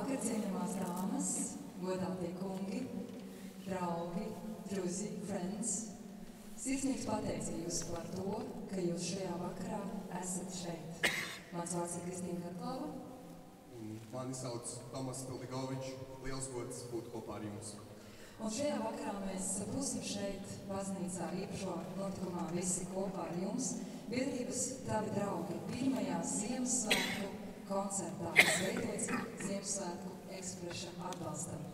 vakar, cienījamās dāmas, godātie kungi, draugi, druzi, friends. Sirsnīgs pateicības par to, ka jūs šajā vakarā esat šeit. Mans vārds ir Kristīna Karklava. Mani sauc Tomas Pildigovičs. Liels gods būt kopā ar jums. Un šajā vakarā mēs būsim šeit baznīcā īpašo notikumā visi kopā ar jums. Biedrības Tavi draugi pirmajā Ziemassvētku koncertā, kas veidots Ziemassvētku ekspresa atbalstam.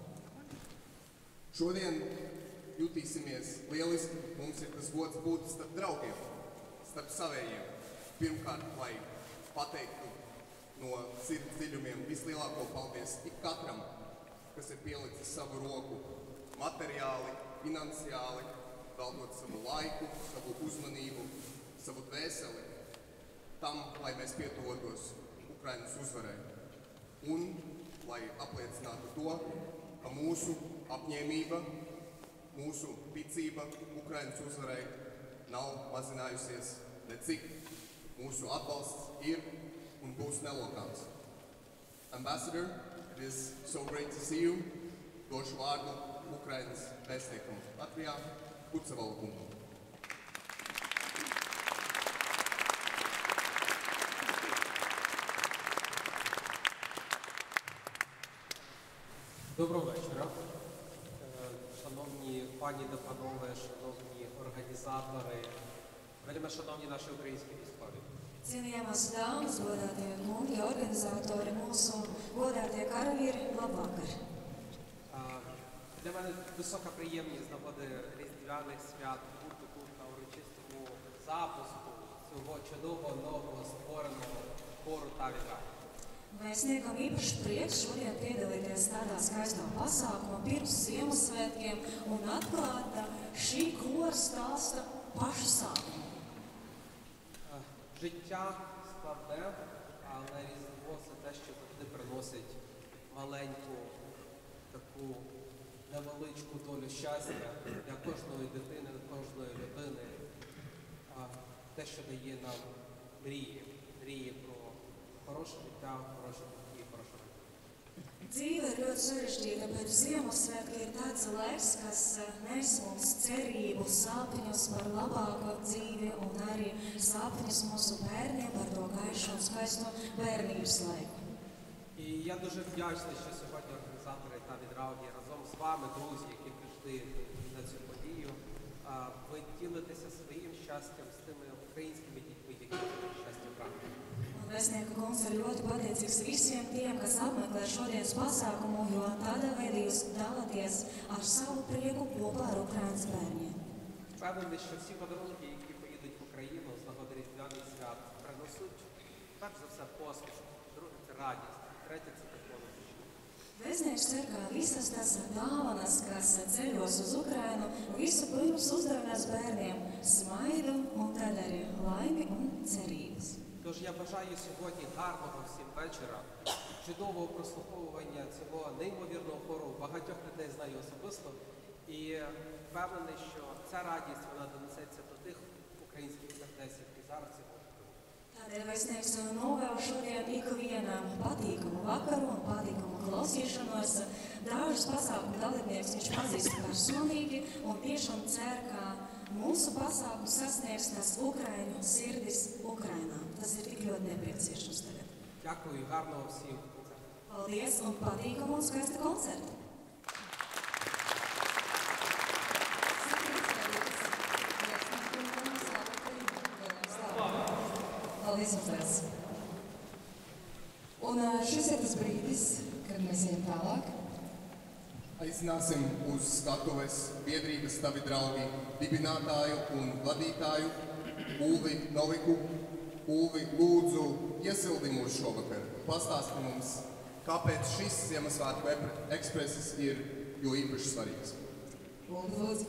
Šodien jutīsimies lieliski. Mums ir tas gods būt starp draugiem, starp savējiem. Pirmkārt, lai pateiktu no sirds dziļumiem vislielāko paldies ik katram, kas ir pielicis savu roku materiāli, finansiāli, veltot savu laiku, savu uzmanību, savu dvēseli tam, lai mēs pietuvotos Ukrainas uzvarai. Un lai apliecinātu to, ka mūsu apņēmība, mūsu ticība Ukrainas uzvarai nav mazinājusies necik. Mūsu atbalsts ir un būs nelokāms. Ambassador, it is so great to see you. Došu vārdu Ukrainas vēstniekam Latvijā, Kurcevalu kungam. Доброго вечора. Шановні пані та панове, шановні організатори, вельми шановні наші українські військові. Cienījamās dāmas, godātie kungi, organizatori, mūsu godātie karavīri, labvakar. Для мене висока приємність з нагоди різдвяних свят бути тут на урочистому запуску цього чудового нового створеного хору Tavi draugi. Vēstniekam īpašs prieks šodien piedalīties tādā skaistā pasākumā pirms Ziemassvētkiem un atklāt šī kora stāsta pašu sākumu. Життя складне, але Різдво – це те, що завжди приносить маленьку, таку невеличку долю щастя для кожної дитини, кожної людини. Те, що дає нам мрії. Мрії про хороше життя, хороші батьки, хорошу родину. Dzīve ir ļoti sarežģīta, bet Ziemassvētki ir tāds laiks, kas nes mums cerību, sapņus par labāko dzīvi un arī sapņus mūsu bērniem par to gaišo un skaisto bērnības laiku. І я дуже вдячний, що сьогодні організатори Tavi draugi разом з вами, друзі, які прийшли на цю подію, ви ділитеся своїм щастям з тими українськими дітьми, які це щастя прагнуть. Vēstnieku kungs ir ļoti pateicīgs visiem tiem, kas apmeklē šodienas pasākumu, jo tādā veidā jūs dalāties ar savu prieku kopā ar Ukrainas bērniem. Впевнений, що всі подарунки, які поїдуть в Україну з нагоди різдвяних свят, принесуть, перш за все, посмішку, друге – це радість, третє – це тепло на душі. Vēstnieks cer, ka visas tās dāvanas, kas ceļos uz Ukrainu, visu pirms uzdāvinās bērniem smaidu un tad arī laimi un cerības. Тож я бажаю сьогодні гарного всім вечора, чудового прослуховування цього неймовірного хору. Багатьох людей знаю особисто. І впевнений, що ця радість, вона донесеться до тих українських сердець, які зараз цього чують. Tādēļ vēstnieks novēl šodien ikvienam patīkamu vakaru un patīkamu klausīšanos. Dažus pasākumu dalībniekus viņš pazīst personīgi un tiešām cer, ka mūsu pasākums sasniegs tās Ukraiņu sirdis Ukrainā. Tas ir tik ļoti nepieciešams tagad. Дякую і гарного всім концерту. Paldies un patīkamu un skaistu koncertu! Paldies jums! Un šis ir tas brīdis, kad mēs ejam tālāk. Aicināsim uz skatuves biedrības Tavi draugi dibinātāju un vadītāju Ulvi Noviku. Ulvi, lūdzu, iesildi mūs šovakar. Pastāsti mums, kāpēc šis Ziemassvētku ekspreses ir jo īpaši svarīgs. Ulvi, lūdzu.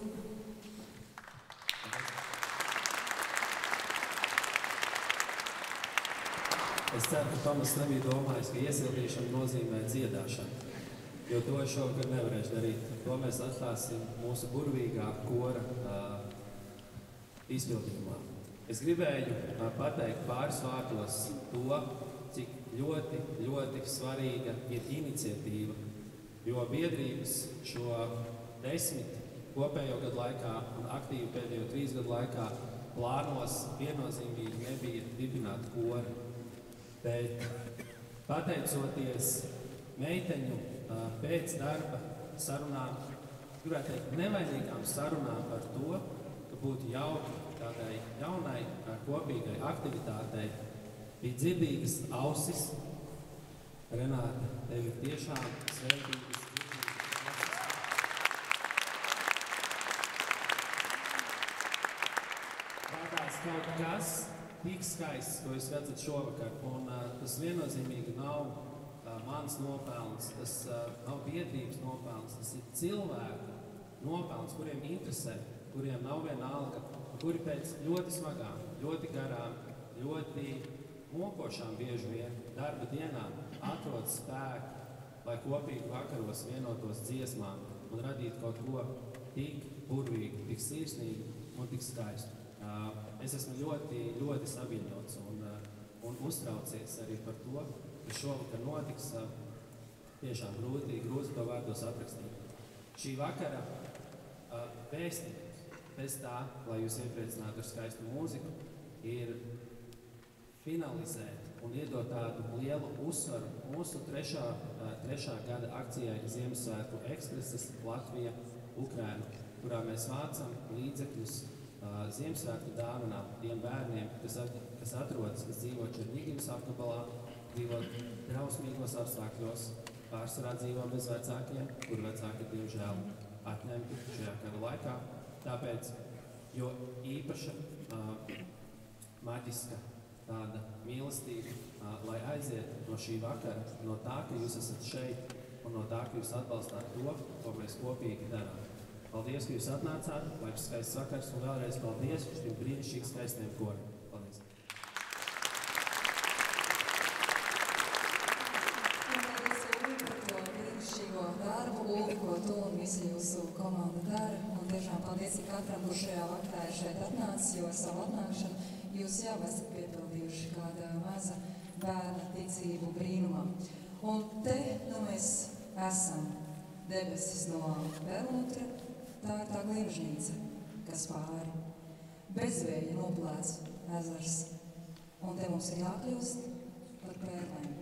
Es ceru, ka Tomas nebija domājis, ka iesildīšana nozīmē dziedāšanu, jo to es šogad nevarēšu darīt. To mēs atstāsim mūsu burvīgā kora izpildījumā. Es gribēju pateikt pāris vārdos to, cik ļoti, ļoti svarīga ir iniciatīva, jo biedrības šo 10 kopējo gadu laikā un aktīvi pēdējo 3 gadu laikā plānos viennozīmīgi nebija dibināt kori. Bet pateicoties meiteņu pēc darba sarunām, gribētu teikt, nevainīgām sarunām par to, ka būtu jauki tādai jaunai kopīgai aktivitātei, bija dzirdīgas ausis. Renāte, tev ir tiešām svētīgas dzirdīgas. Tādās kaut kas tik skaists, ko jūs redzat šovakar, un tas viennozīmīgi nav mans nopelns, tas nav biedrības nopelns, tas ir cilvēku nopelns, kuriem interesē, kuriem nav vienalga, kuri pēc ļoti smagām, ļoti garām, ļoti mokošām bieži vien darba dienām atrod spēku, lai kopīgi vakaros vienotos dziesmām un radītu kaut ko tik burvīgu, tik sirsnīgu un tik skaistu. Es esmu ļoti, ļoti saviņots un uztraucies arī par to, ka šovakar notiks tiešām grūti to vārdos aprakstīt. Šī vakara vēstījums, bez tā, lai jūs iepriecinātu ar skaistu mūziku, ir finalizēt un iedot tādu lielu uzsvaru mūsu trešā gada akcijai Ziemassvētku ekspreses Latvija Ukraina, kurā mēs vācam līdzekļus Ziemassvētku dāvanām tiem bērniem, kas atrodas, kas dzīvo Černigivas apgabalā, dzīvo drausmīgos apstākļos, pārsvarā dzīvo bez vecākiem, kur vecāki diemžēl atņemti šajā kara laikā. Tāpēc, jo īpaša maģiska tāda mīlestība, lai aiziet no šī vakara, no tā, ka jūs esat šeit un no tā, ka jūs atbalstāt to, ko mēs kopīgi darām. Paldies, ka jūs atnācāt, lai ir skaists vakars, un vēlreiz paldies šiem brīnišķīgi skaistiem koriem. Paldies! Darbu, ko tu un visi jūsu komanda dara. Un tiešām paldies katram, kurš šajā vakarā ir šeit atnācis, jo savu atnākšanu jūs jau esat piepildījuši kāda maza bērna ticību brīnumā. Un te mēs esam debesis no Perlmutra, tā ir tā gliemežnīca, kas pāri. Bezvēja noplēts ezers, un te mums ir jākļūst par pērlēm.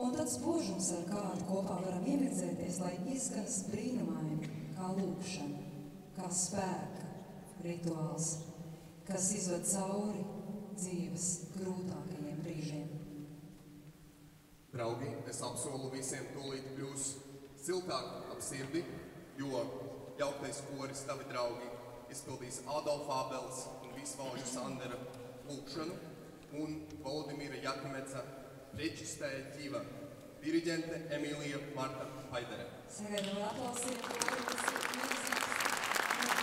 Un tad spožums, ar kādu kopā varam iemirdzēties, lai izskanas brīnumaini, kā lūkšana, kā spēka rituāls, kas izved cauri dzīves grūtākajiem brīžiem. Draugi, es apsolu visiem tūlīt kļūs siltāk ap sirdi, jo jauktais koris tavi draugi izpildīs Adolfa Ābels un Visvalža Sandera lūkšanu un Valdimira Jakimeca reģistrēja ķīva, diriģente Emīlija Marta Haidere. Sagaidām aplausiem, kas ir milzīgs. Amen.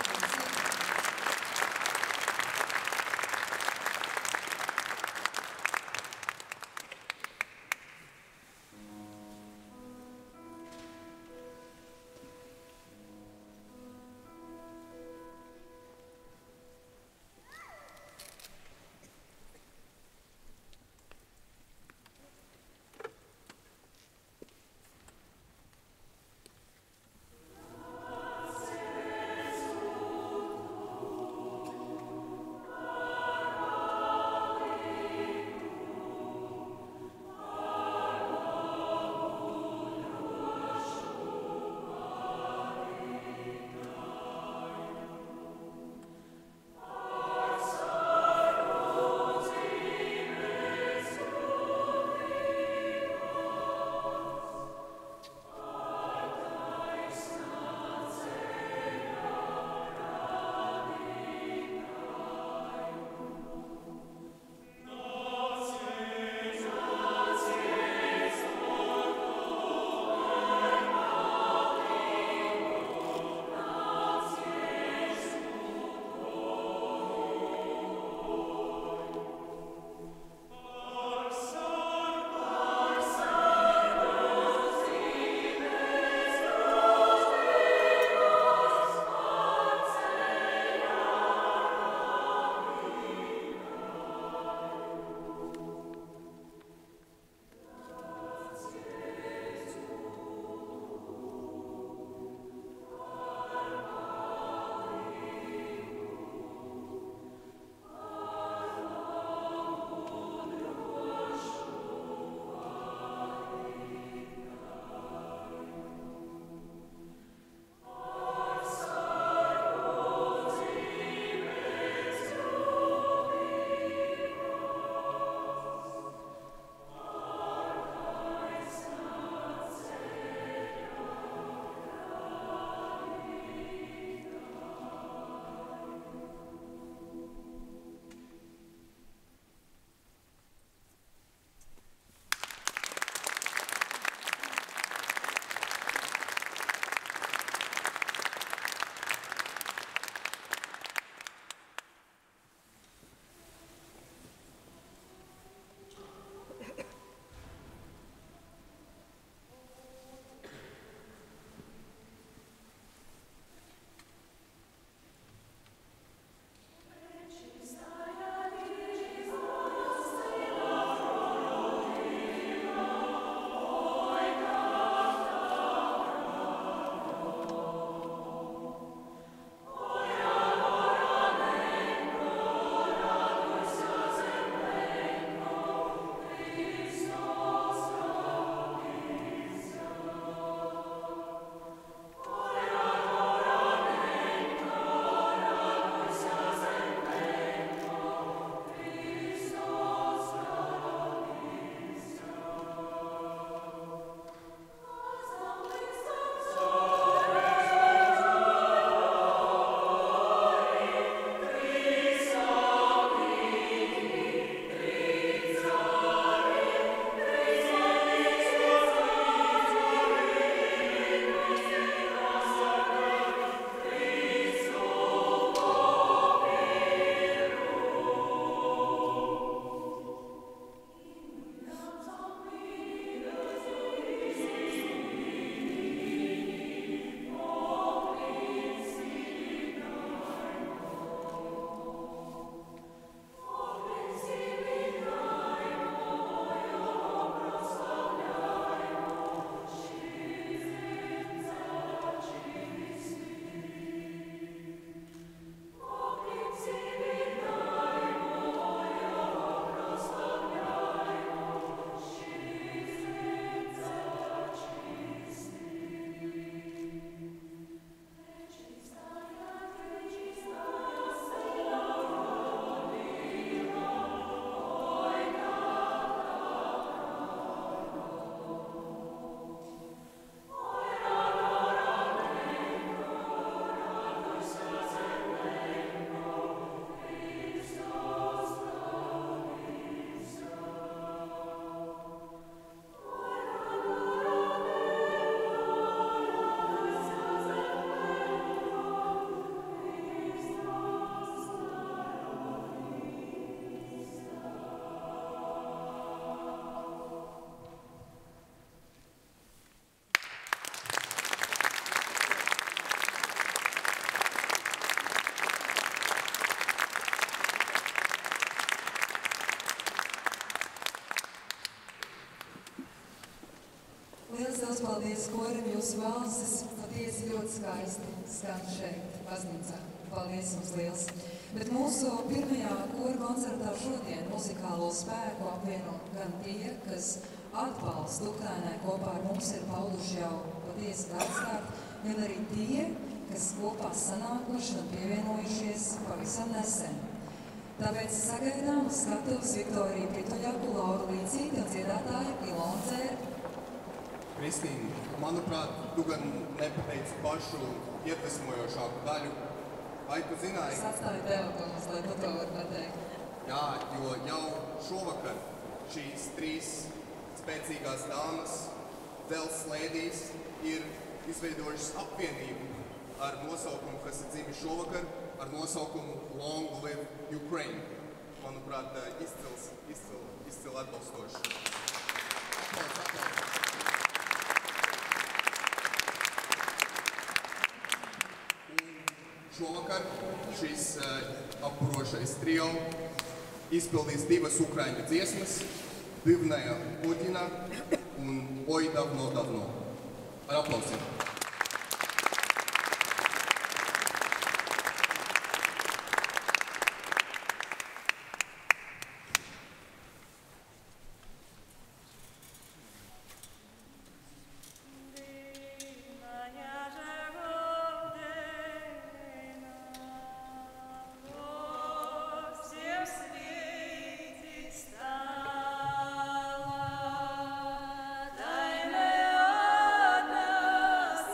Ļoti paldies korim, jūsu balsis patiesi ļoti skaisti skan šeit, baznīcā. Paldies jums liels! Bet mūsu pirmajā kora koncertā šodien muzikālo spēku apvieno gan tie, kas atbalstu Ukrainai kopā ar mums ir pauduši jau patiesi daudzkārt, gan arī tie, kas kopā sanākuši un pievienojušies pavisam nesen. Tāpēc sagaidām uz skatuves Viktoriju Prituļaku, Lauru Līcīti un dziedātāju Ilonu Dzērbi. Kristīna, manuprāt, tu gan nepateici pašu iedvesmojošāku daļu. Vai tu zināji? Es atstāju telefonus, lai tu to var pateikt. Jā, jo jau šovakar šīs 3 spēcīgās dāmas Dzelzs Lēdijas ir izveidojušas apvienību ar nosaukumu, kas ir dzimis šovakar, ar nosaukumu Long Live Ukraine. Manuprāt, izcili atbalstoši. Aplauds. Šovakar šis apburošais trio izpildīs 2 ukraiņu dziesmas – Divnaja Putina un Oi davno davno. Ar aplausiem! Dajme od nás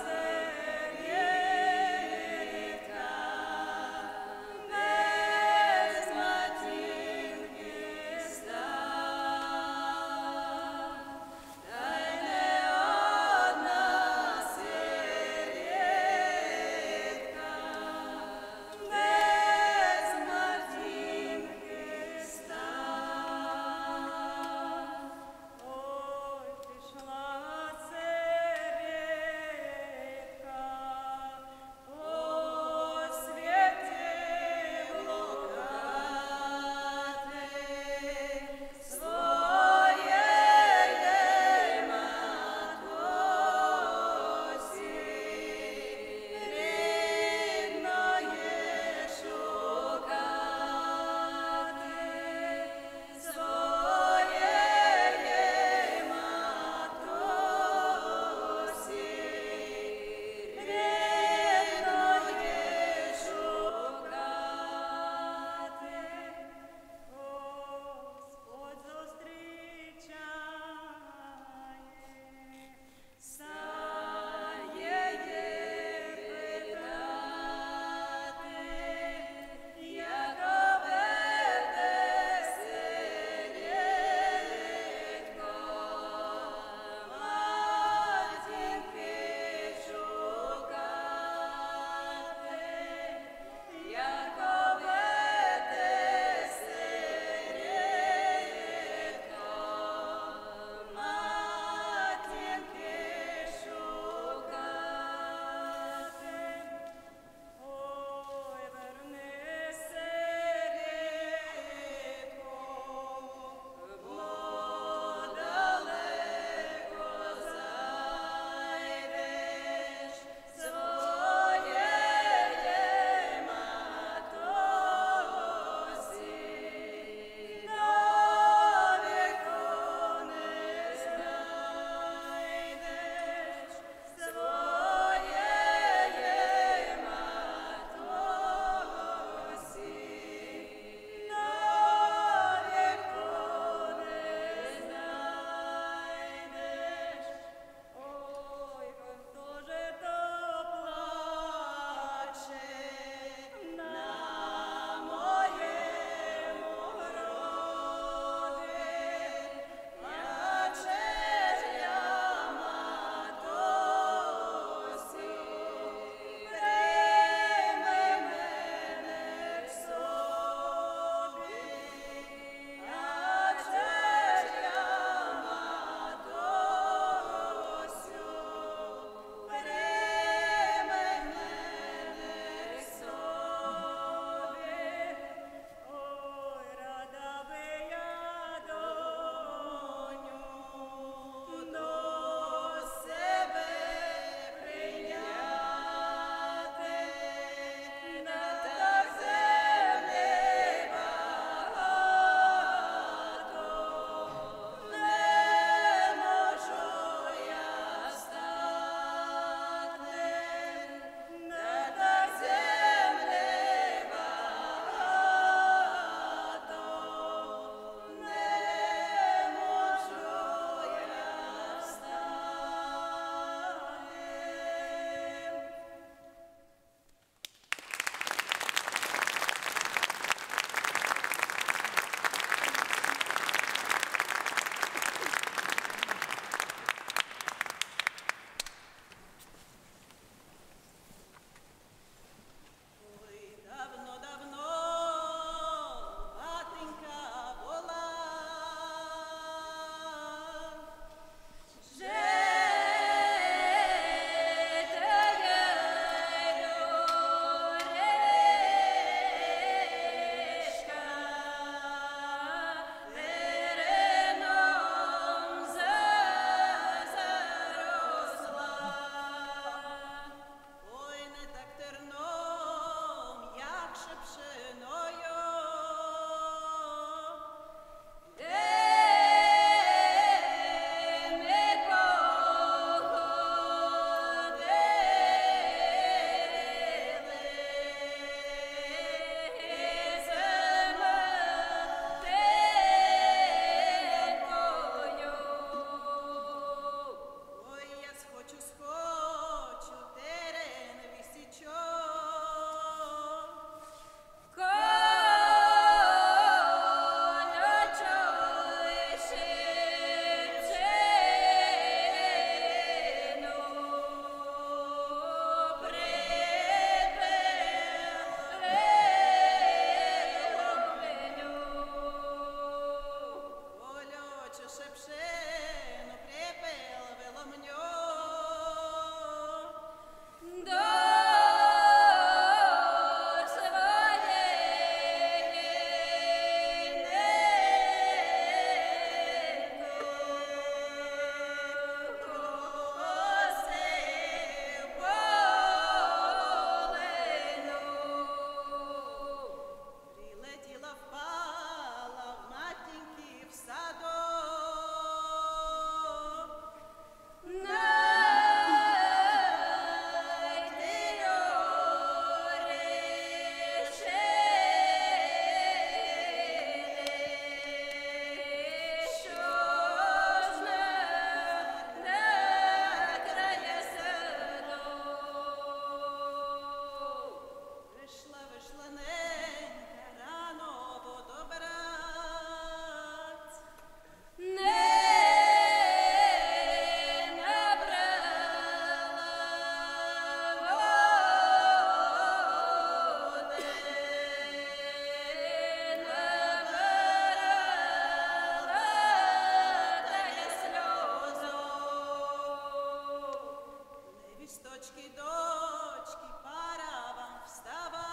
Листочки, дочки, пора вам вставать.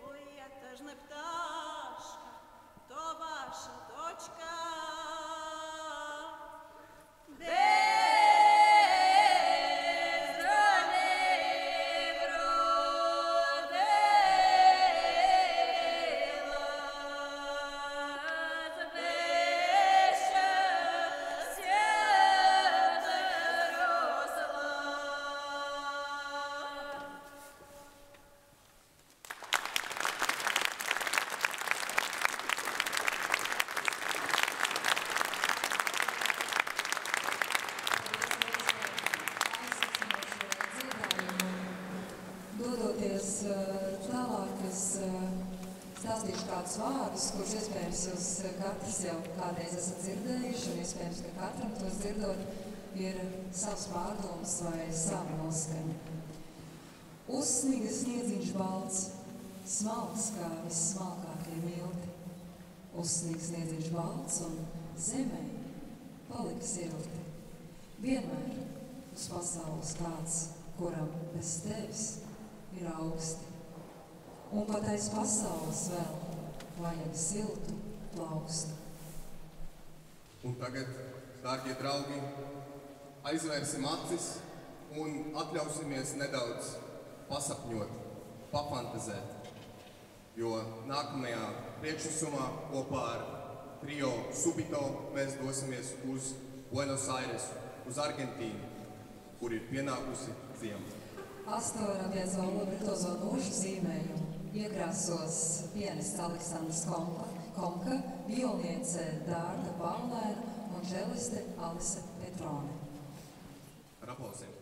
Ой, это ж не пташка, то ваша дочка. Dodoties tālāk, es stāstīšu kādus vārdus, kurus iespējams jūs katrs jau kādreiz esat dzirdējuši, un iespējams, ka katram tos dzirdot ir savs pārdoms vai sava noskaņa. Uzsniga sniedziņš balts, smalks kā vissmalkākie milti. Uzsniga sniedziņš balts un zemē palika silti. Vienmēr uz pasaules kāds, kuram bez tevis ir augsti. Un pat aiz pasaules vēl vajag siltu plaukstu. Un tagad, dārgie draugi, aizvērsim acis un atļausimies nedaudz pasapņot, papantazēt. Jo nākamajā priekšnesumā kopā ar trio Subito mēs dosimies uz Buenos Airesu, uz Argentīnu, kur ir pienākusi ziema. Astora Piazzolla virtuozo nošu zīmējumu iekrāsos pianists Aleksandrs Komka, violniece Dārta Paulēna un čeliste Alise Petrone. Ar aplausiem!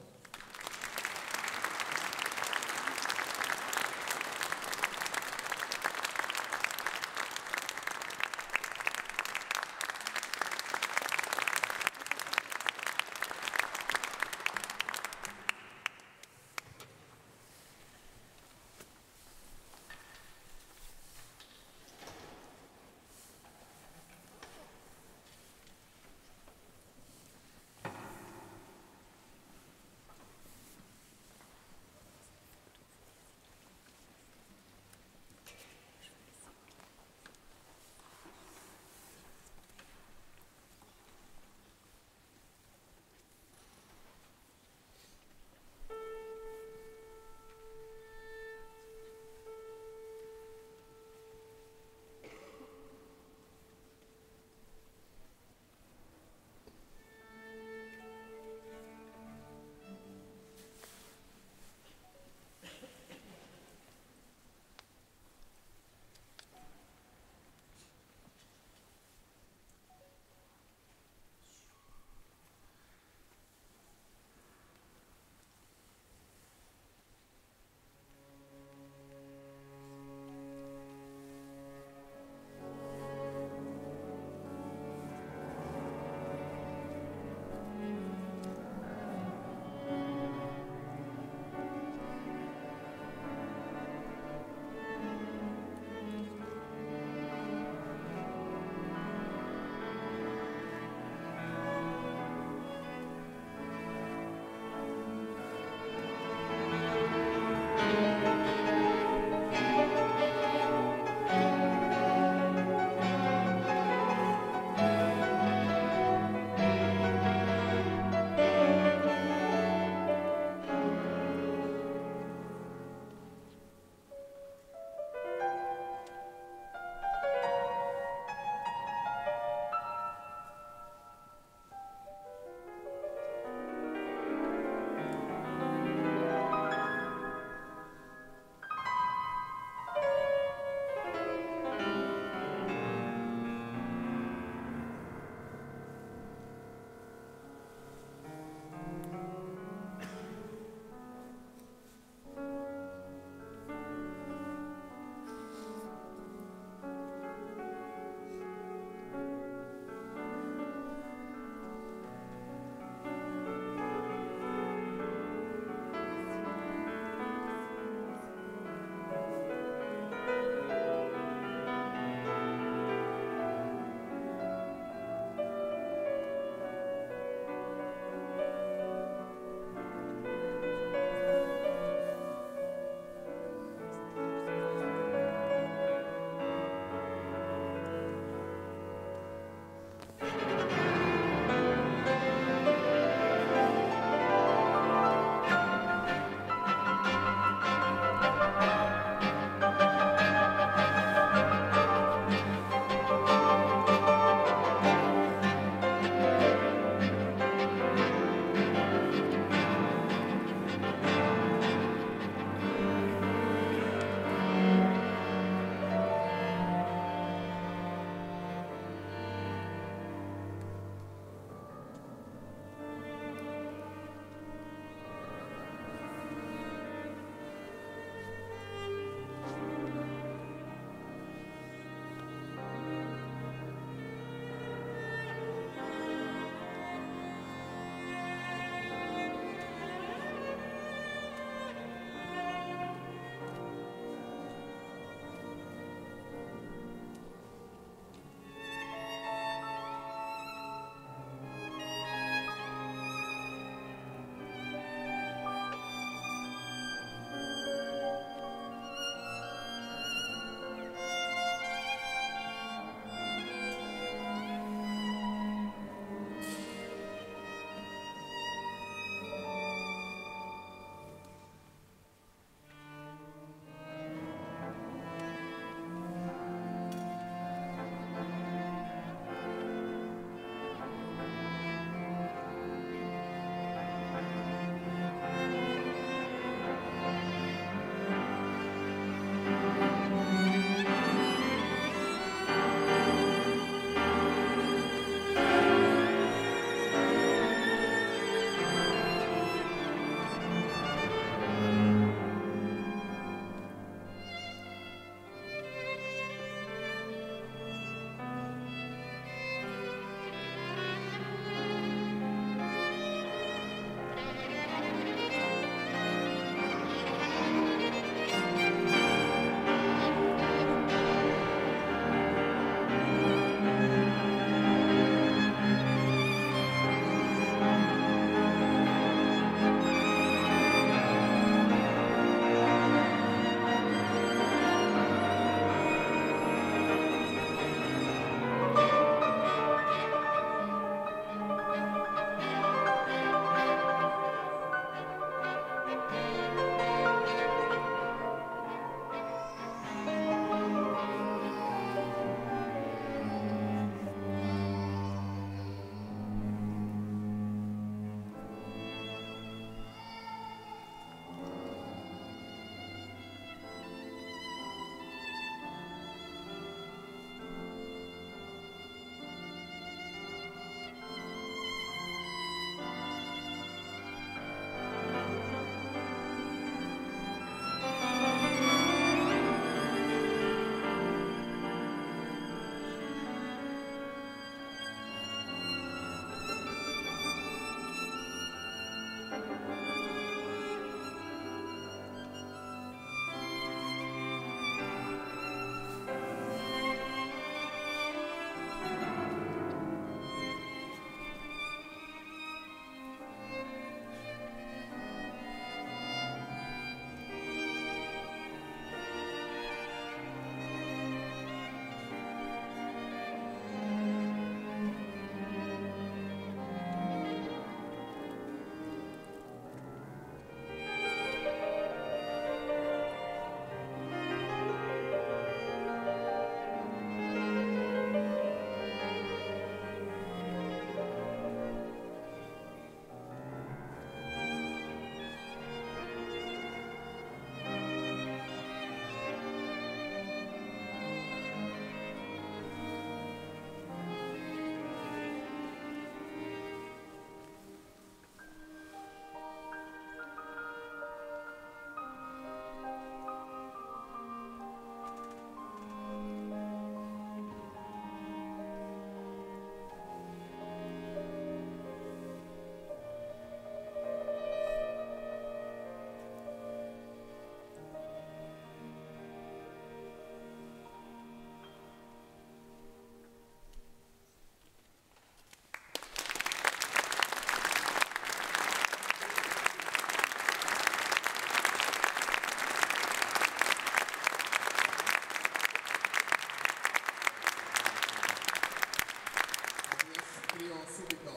subito.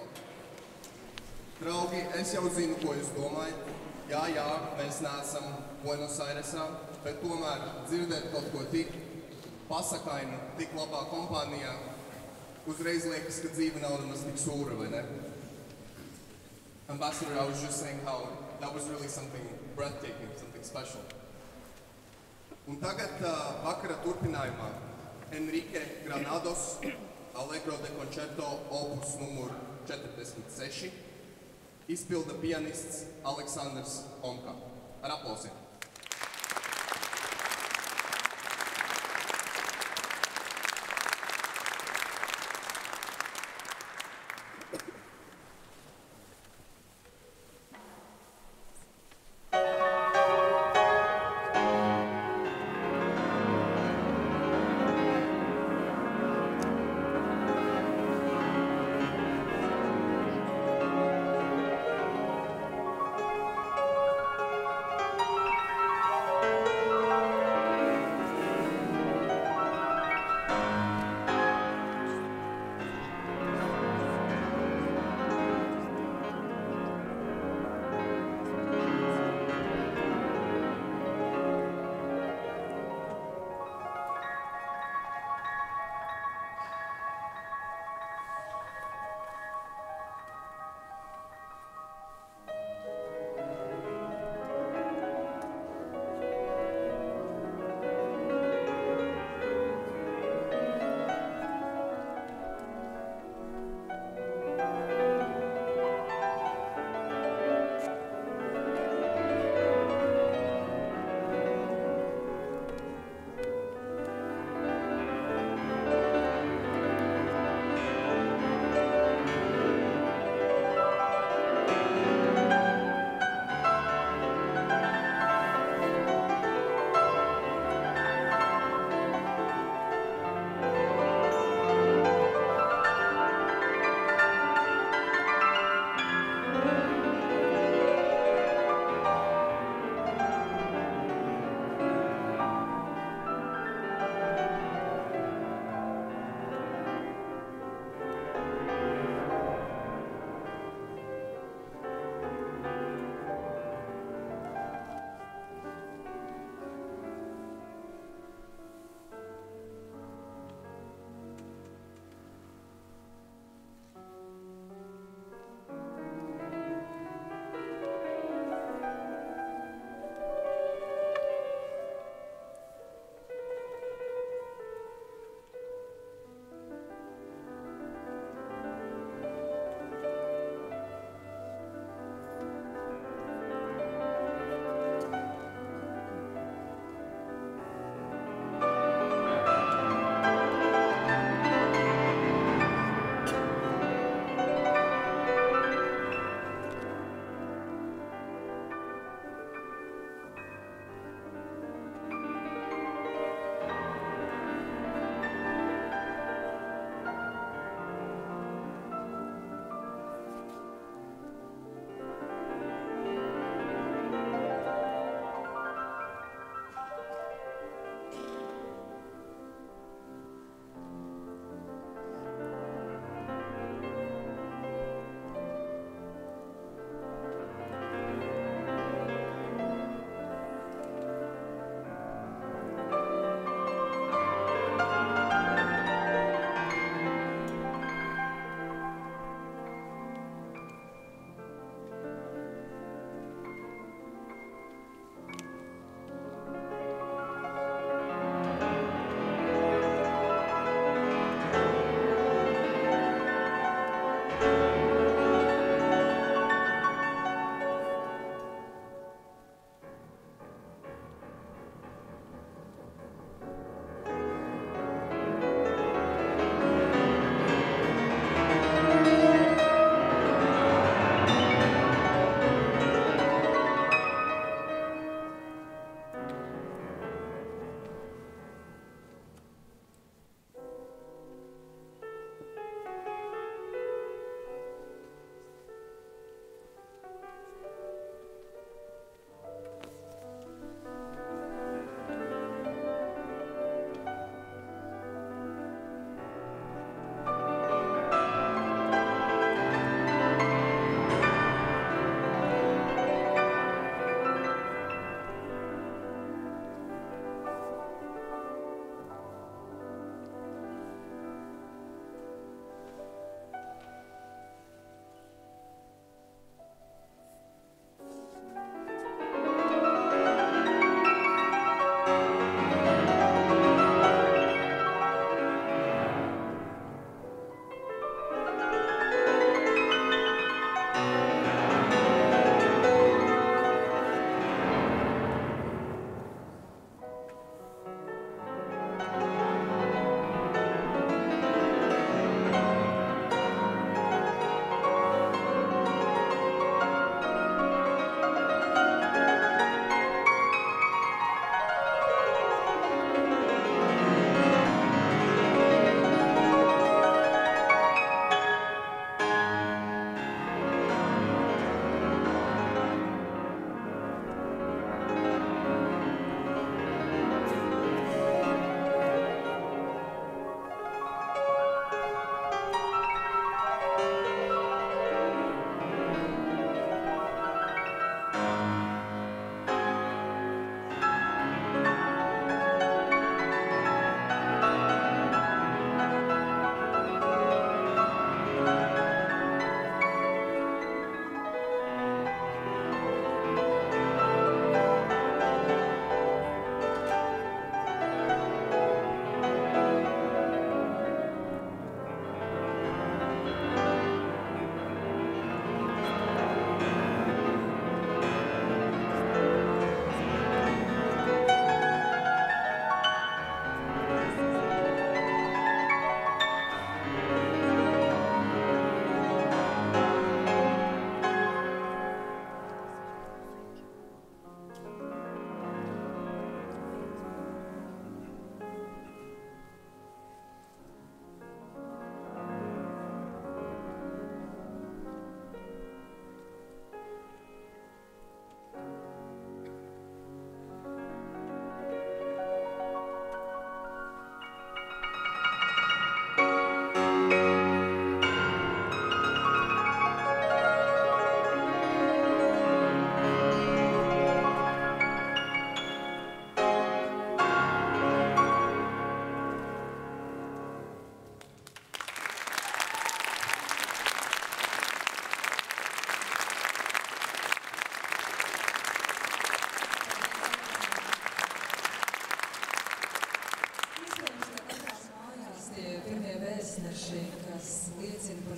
Draugi, es jau zinu, ko jūs domājat. Jā, mēs neesam Buenos Airesā, bet tomēr dzirdēt kaut ko tik pasakainu, tik labā kompānijā, uzreiz liekas, ka dzīve nav nemaz tik sūra, vai ne? Ambassador, I was just saying how that was really something breathtaking, something special. Un tagad vakara turpinājumā Enrique Granados, Allegro de Concerto opus numur 46, izpilda pianists Aleksandrs Omka. Ar aplausiem.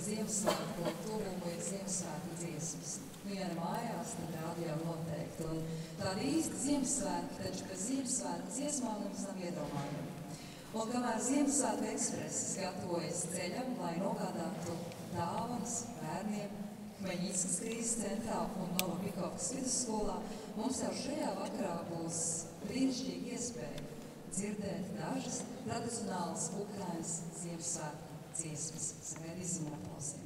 Ziemassvētku tuvumu ir Ziemassvētku dziesmas. Ja mājās, tad radio noteikti. Un tādi īsti Ziemassvētki, taču bez Ziemassvētku dziesmām mums nav iedomājami. Un kamēr Ziemassvētku ekspreses gatavojas ceļam, lai nogādātu dāvanas bērniem Hmeņickas krīzes centrā un Novopikovkas vidusskolā, mums jau šajā vakarā būs brīnišķīga iespēja dzirdēt dažas tradicionālas Ukrainas Ziemassvētku dziesmas. Sagaidīsim un aplausiem.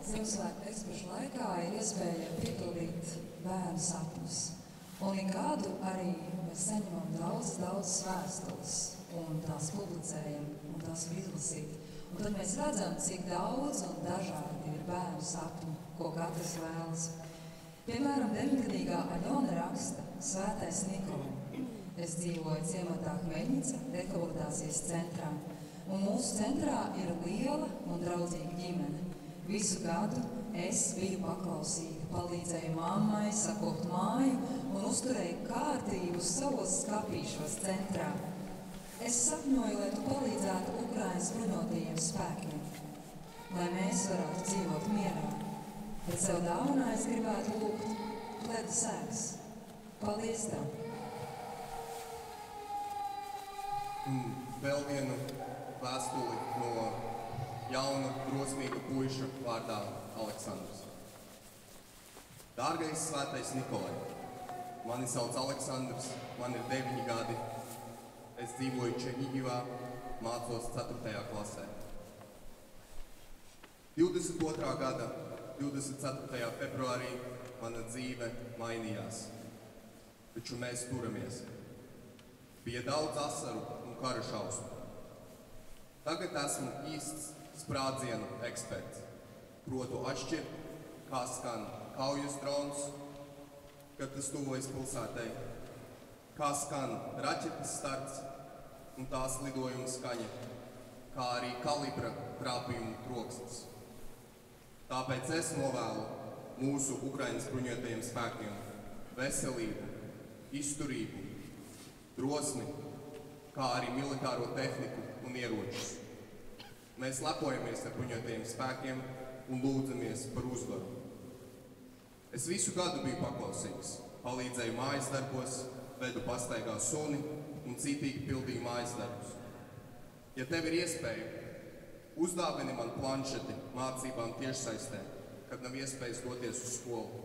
Ziemassvētku eksprešu laikā ir iespēja piepildīt bērnu sapņus. Un ik gadu arī mēs saņemam daudz vēstules un tās publicējam un tās var izlasīt. Un tad mēs redzam, cik daudz un dažādi ir bērnu sapņi, ko katrs vēlas. Piemēram, 9-gadīgā Aļona raksta Svētais Nikola. Es dzīvoju ciematā Hmeņica rehabilitācijas centrā. Un mūsu centrā ir liela un draudzīga ģimene. Visu gadu es biju paklausīga, palīdzēju mammai sakopt māju un uzturēju kārtību savos skapīšos centrā. Es sapņoju, lai tu palīdzētu Ukrainas bruņotajiem spēkiem, lai mēs varētu dzīvot mierā. Bet sev dāvanā es gribētu lūgt ledu sēgas. Paldies tev! Vēl vienu vēstuli no jauna, drosmīga puiša vārdā Aleksandrs. Dārgais svētais Nikolai, mani sauc Aleksandrs, man ir 9 gadi. Es dzīvoju Čerņigivā, mācos 4. klasē. 22. gada 24. februārī mana dzīve mainījās, taču mēs turamies. Bija daudz asaru un kara šausmu. Tagad esmu īsts sprādzienu eksperts. Protu atšķirt, kā skan kaujas drons, kad tas tuvojas pilsētai, kā skan raķetes starts un tās lidojuma skaņa, kā arī kalibra trāpījuma troksnis. Tāpēc es novēlu mūsu Ukrainas bruņotajiem spēkiem veselību, izturību, drosmi, kā arī militāro tehniku un ieročus. Mēs lepojamies ar bruņotajiem spēkiem un lūdzamies par uzvaru. Es visu gadu biju paklausīgs, palīdzēju mājas darbos, vedu pastaigā suni un citīgi pildīju mājas darbus. Ja tev ir iespēja, uzdāvini man planšeti mācībām tiešsaistē, kad nav iespējas doties uz skolu.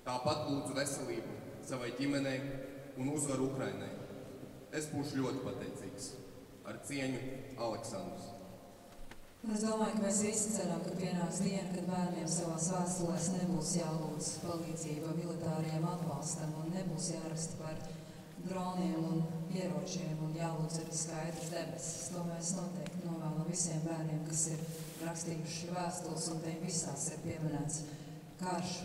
Tāpat lūdzu veselību savai ģimenei un uzvaru Ukrainai. Es būšu ļoti pateicīgs. Ar cieņu, Aleksandrs. Es domāju, ka mēs visi ceram, ka pienāks diena, kad bērniem savās vēstulēs nebūs jālūdz palīdzība militāriem atbalstam un nebūs jāraksta par droniem un ieročiem un jālūdz arī skaidrs debesis. To mēs noteikti novēlam visiem bērniem, kas ir rakstījuši vēstules, un te visās ir pieminēts karš.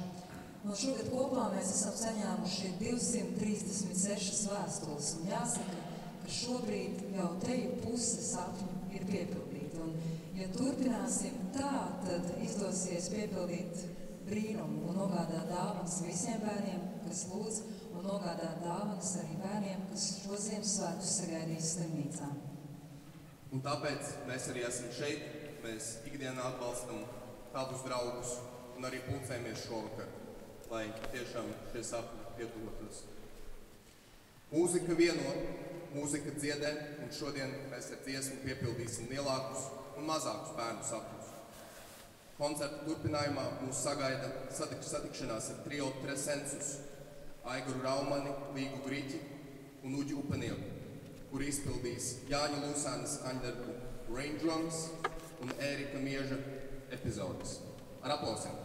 Un šogad kopā mēs esam saņēmuši 236 vēstules, un jāsaka, ka šobrīd jau teju puse sapņu ir piepildīta. Un, ja turpināsim tā, tad izdosies piepildīt brīnumu un nogādāt dāvanas visiem bērniem, kas lūdz, un nogādāt dāvanas arī bērniem, kas šo Ziemassvētkus sagaidīs slimnīcā. Un tāpēc mēs arī esam šeit. Mēs ikdienā atbalstam tavus draugus un arī pulcējamies šovakar, lai tiešām šie sapņi pietuvotos. Mūzika vieno, mūzika dziedē, un šodien mēs ar dziesmu piepildīsim lielākus un mazākus bērnu sapņus. Koncerta turpinājumā mūs sagaida satikšanās ar trio Tresensus, Aigaru Raumani, Līgu Griķi un Uģi Upenieku, kuri izpildīs Jāņa Lūsēnas skaņdarbu Raindrums un Ērika Mieža epizodes. Ar aplausiem!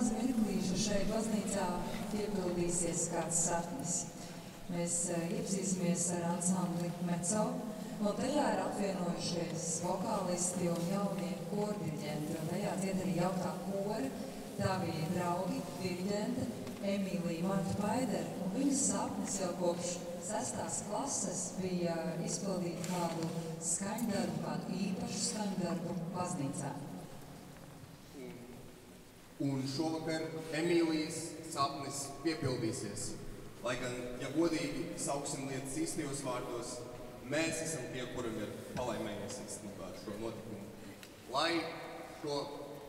mazu mirklīšu šeit baznīcā piepildīsies kāds sapnis. Mēs iepazīsimies ar ansambli Meco, un tajā ir apvienojušies vokālisti un jaunie kordiģenti, un tajā dzied arī jautā kora. Tā bija draugi, diriģente Emīlija Marta Paidere, un viņas sapnis jau kopš 6. klases bija izpildīt kādu skaņdarbu, kādu īpašu skaņdarbu baznīcā. Un šovakar Emīlijas sapnis piepildīsies. Lai gan, ja godīgi sauksim lietas īstajos vārdos, mēs esam tie, kuram ir palaimējies īstenībā ar šo notikumu. Lai šo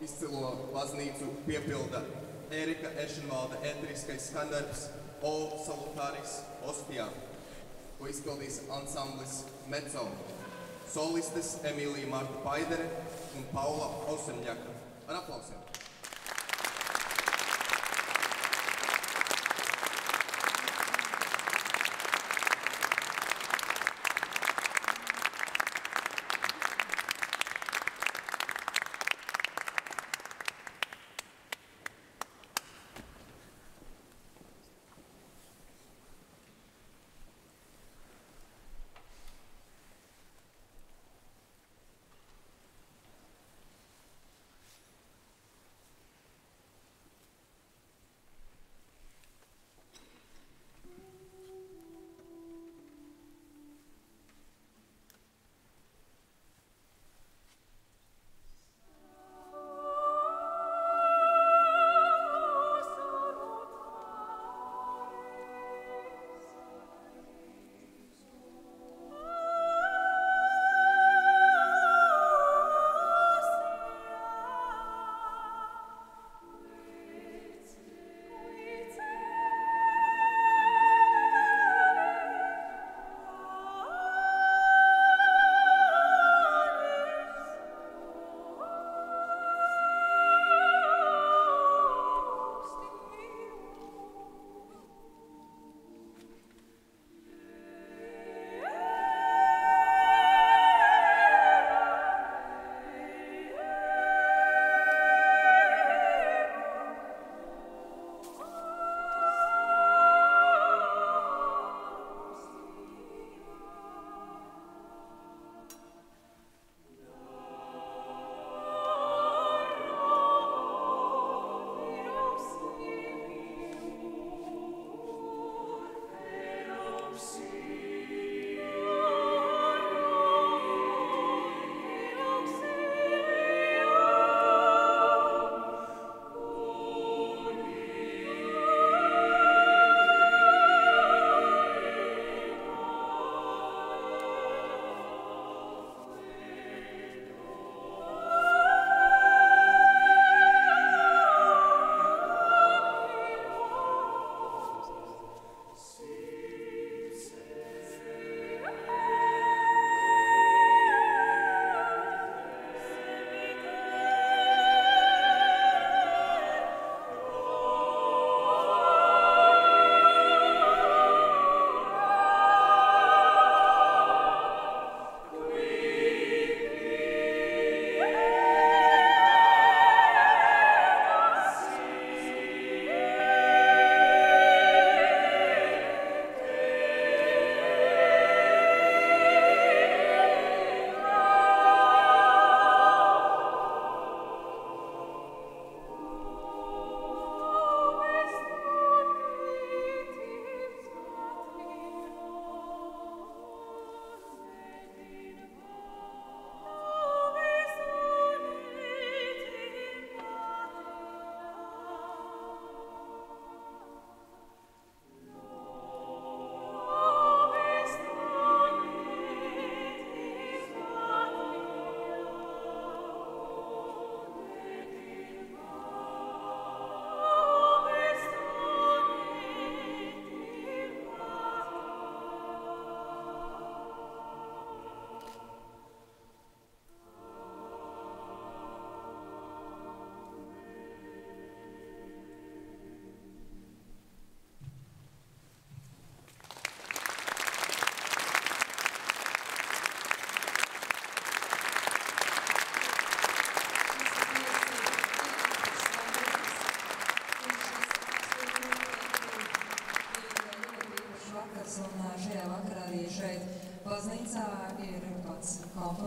izcilo baznīcu piepilda Ērika Ešenvalda ēteriskais skandarbs O Salutaris Ostijā, ko izpildīs ansamblis Meco, solistes Emīlija Marta Paidere un Paula Osemņaka. Ar aplausiem!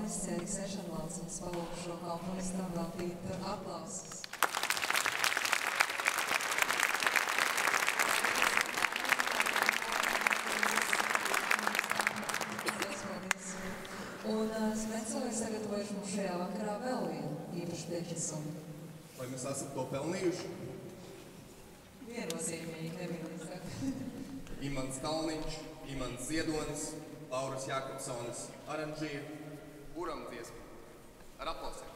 komponists Eriks Ešenvalds un palūkšu šo komponistam veltīt aplausus. Un Smecovi sagatavojuši mums šajā vakarā vēl vienu īpašu priekšnesumu. Vai mēs esam to pelnījuši? Viennozīmīgi, nevienīgi. Imants Kalniņš, Imants Ziedonis, Lauras Jākopsonas aranžīra, Uram dziesma. Ar aplausiem.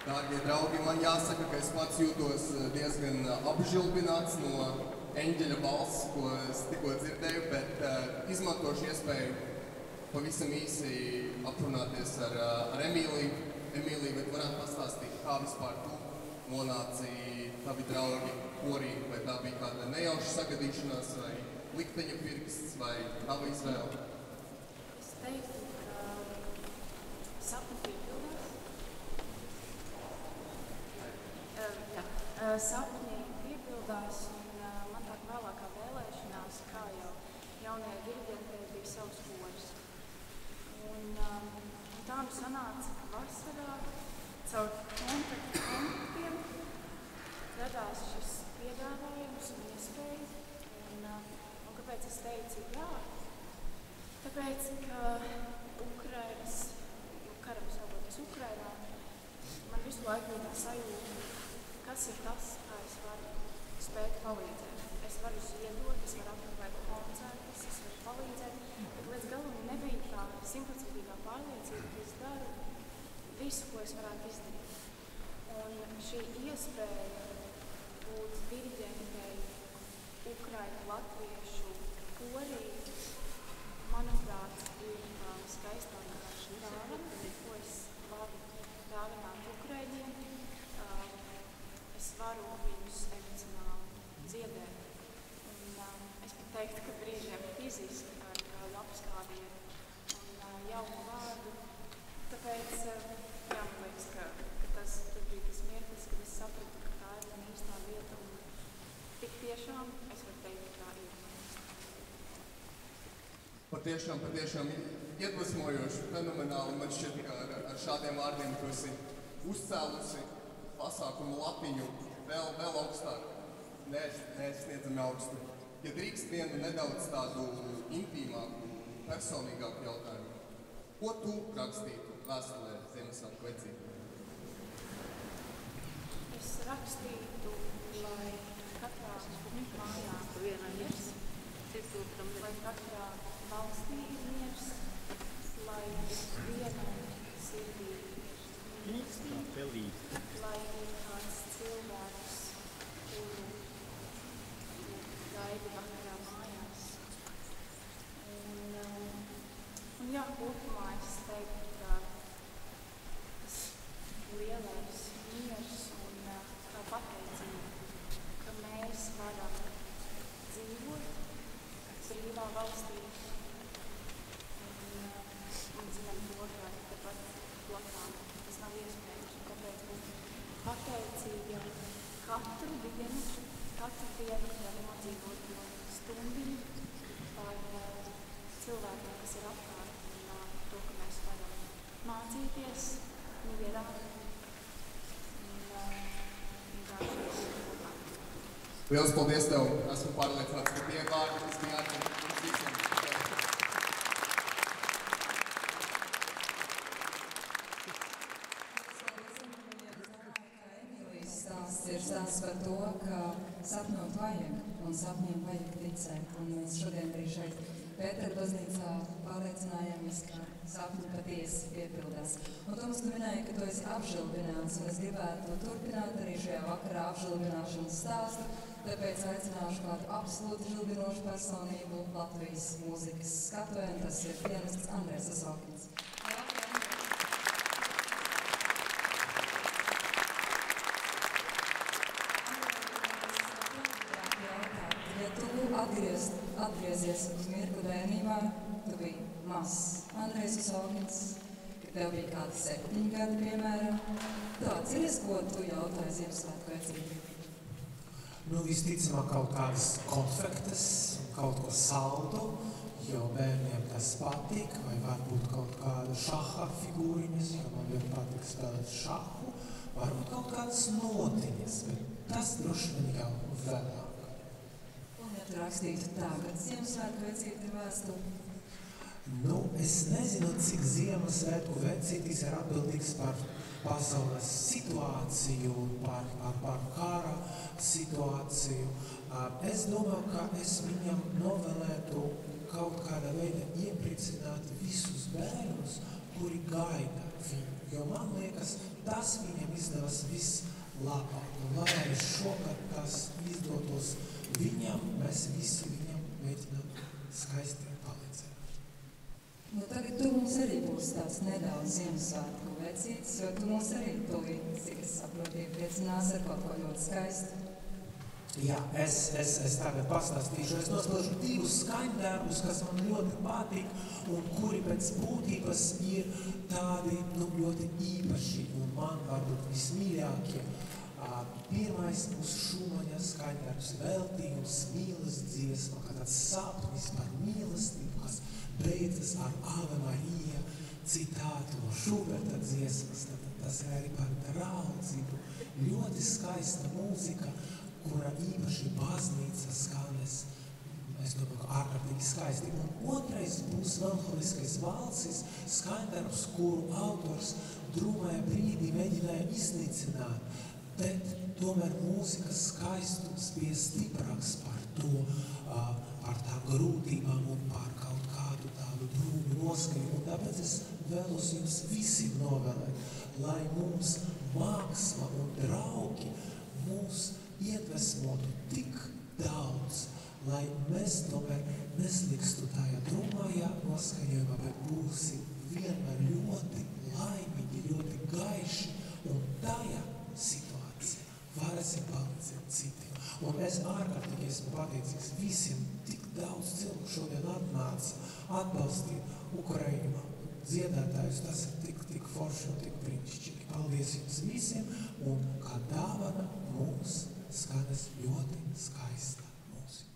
Dārgie draugi, man jāsaka, ka es pats jūtos diezgan apžilbināts no eņģeļa balss, ko es tikko dzirdēju, bet izmantošu iespēju pavisam īsi aprunāties ar Emīliju. Emīlija, bet varētu pastāstīt, kā vispār tu nonāci tavi draugi korī, vai tā bija kāda nejauša sagadīšanās, vai likteņa pirksts, vai tava izvēle? Es teiktu, ka sapni piepildās. Sapni piepildās, un man tā vēlākā vēlēšanās, kā jau jaunajai diriģentei savus korus. Un tā nu sanāca, ka vasarā caur kontaktiem radās šis piedāvājums un iespēja. Un kāpēc es teicu jā? Tāpēc, ka Ukrainas, karam sākoties Ukrainā, man visu laiku bija tā sajūta, kas ir tas, kā es varu spēt palīdzēt. Es varu ziedot, es varu apmeklēt koncertus, es varu palīdzēt, bet līdz galam nebija tā 100% pārliecība, ka es daru visu, ko es varētu izdarīt. Un šī iespēja būt diriģentei Ukraiņu latviešu korī, manuprāt, ir skaistākā šī dāvana, ko es varu dāvināt Ukraiņiem. Es varu viņus emocionāli dziedēt. Un es pat teiktu, ka brīžiem fiziski ar kādu apskāvienu un jauku vārdu. Tāpēc, man liekas, ka tas bija tas mirklis, kad es sapratu, ka tā ir man īstā vieta. Un tik tiešām es varu teikt, ka tā ir. Patiešām iedvesmojoši, fenomenāli. Man šķiet, ka ar šādiem vārdiem tu esi uzcēlusi pasākumu latiņu vēl augstāk. Neaizsniedzami augstu. Ja drīkst vienu nedaudz tādu intīmāku, personīgāku jautājumu, ko tu rakstītu vēstulē Ziemassvētku vecību? Es rakstītu, lai katrā mājā ir miers, lai katrā valstī ir miers, lai vienai sirdī ir mīlestība, lai ir kāds cilvēks, kuru gaida vakarā mājās. Un jā, kopumā es teiktu, ka tas lielais miers un tā pateicība, ka mēs varam dzīvot brīvā valstī un zinām to, ka tepat blakām tas nav iespējams. Un kāpēc būt pateicīgiem katru dienu, kad nodzīvot to stundiņu par cilvēkiem, kas ir apkārt un to, ka mēs varam mācīties mierā un vienkārši kopā. Lielas paldies tev! Esmu pārliecināts, ka tie vārdi, kas bija ārkārtīgi visiem. Stāsts ir stāsts par to, ka sapņot vajag un sapņiem vajag ticēt. Un mēs šodien arī šeit Pētera baznīcā pārliecinājāmies, ka sapņi patiesi piepildās. Un Toms, tu minēji, ka tu esi apžilbināts, un es gribētu turpināt arī šajā vakarā apžilbināšanas stāstu. Tāpēc aicināšu kādu absolūti žilbinošu personību Latvijas mūzikas skatuvē, un tas ir pianists Andrēs Zasokins. Ja tu atgriezies uz mirkli bērnībā, tu biji mazs Andrēs Zasokins, kad tev bija kādi 7 gadi, piemēram. Tu atceries, ko tu jautāji Ziemassvētku vecību? Visticamāk kaut kādas konfektes, kaut ko saldu, jo bērniem tas patīk, vai varbūt kaut kāda šaha figūriņas, jo man ļoti patīk spēlēt šahu, varbūt kaut kādas notiņas, bet tas droši vien jau vēlāk. Un ja tu rakstītu tagad Ziemassvētku vecību ir vēstuli? Es nezinu, cik Ziemassvētku vecītis ir atbildīgs par pasaules situāciju, par kara situāciju. Es domāju, ka es viņam novēlētu kaut kādā veidā iepriecināt visus bērnus, kuri gaida viņu. Jo man liekas, tas viņam izdevās vislabāk. Un lai arī šogad tas izdotos viņam, mēs visi viņam mēģinām skaisti palīdzēt. Tagad tu mums arī būs tāds nedaudz Ziemassvētku vecītis, jo tu mums arī tuvīt, cik es saprotu, iepriecinās ar kaut ko ļoti skaistu. Jā, es tagad pastāstīšu. Es nospēlēšu 2 skaņdarbus, kas man ļoti patīk un kuri pēc būtības ir tādi ļoti īpaši un man varbūt vismīļākie. Pirmais būs Šumaņa skaņdarbs veltījums, mīlas dziesma, kā tāds sapnis par mīlestību, kas beidzas ar Ave Marija citātu no Šuberta dziesmas. Tas ir arī par draudzību. Ļoti skaista mūzika, kura īpaši baznīca skanes. Es domāju, ka ārkārtīgi skaisti. Un otrais būs melanholiskais valsis, skaņdarbs, kuru autors drūmajā brīdī mēģināja iznīcināt, bet tomēr mūzikas skaistums bija stiprāks par to, par tām grūtībām un par kaut kādu tādu drūmu noskaņu. Un tāpēc es vēlos jums visiem novēlēt, lai mums māksla un draugi mūs iedvesmotu tik daudz, lai mēs tomēr neslikstu tajā drūmajā noskaņojumā, bet būsim vienmēr ļoti laimīgi, ļoti gaiši, un tajā situācijā varēsim palīdzēt citiem. Un es ārkārtīgi esmu pateicīgs visiem, tik daudz cilvēku šodien atnāca atbalstīt Ukraiņu dziedātājus. Tas ir tik forši un tik brīnišķīgi. Paldies jums visiem, un kā dāvana mums skanas ļoti skaista mūzika.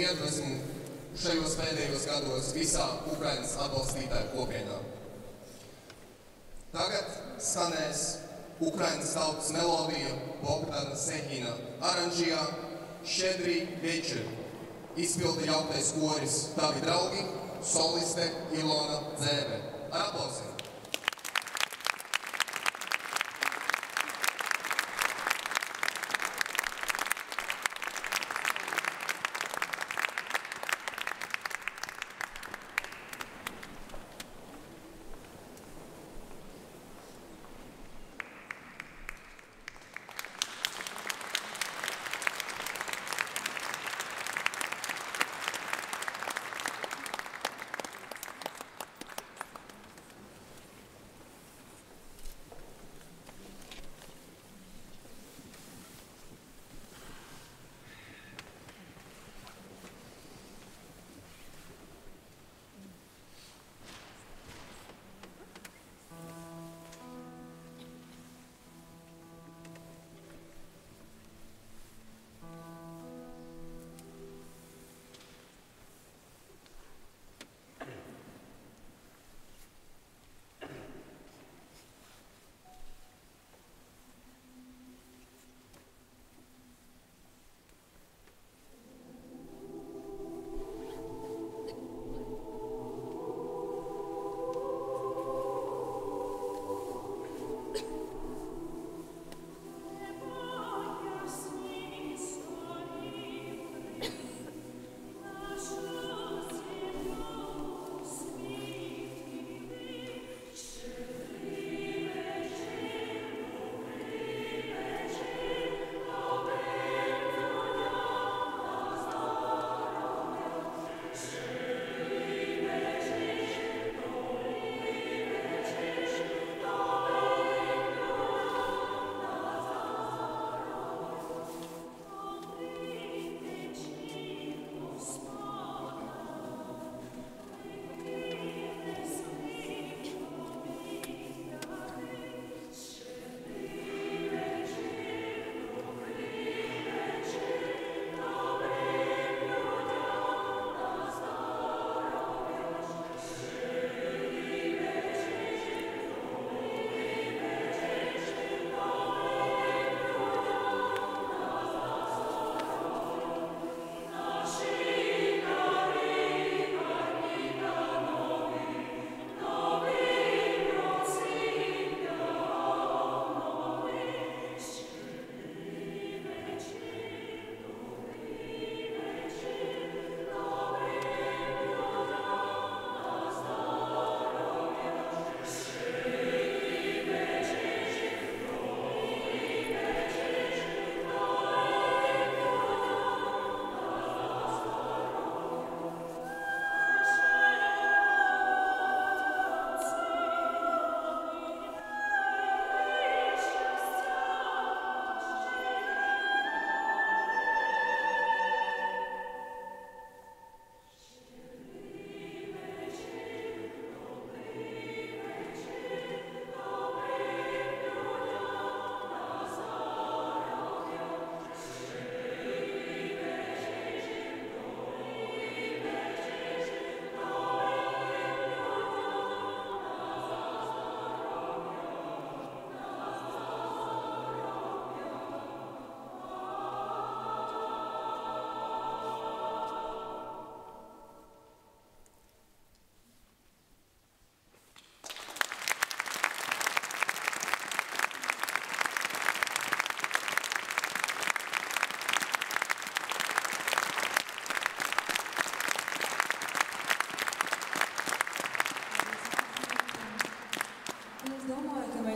iedvesmu šajos pēdējos gados visā Ukrainas atbalstītāju kopienā. Tagad skanēs Ukrainas tautas melodija Bogdana Sehina aranžijā Šedrī večer. Izpilda jauktais koris Tavi draugi, soliste Ilona Dzēve. Ar aplausiem!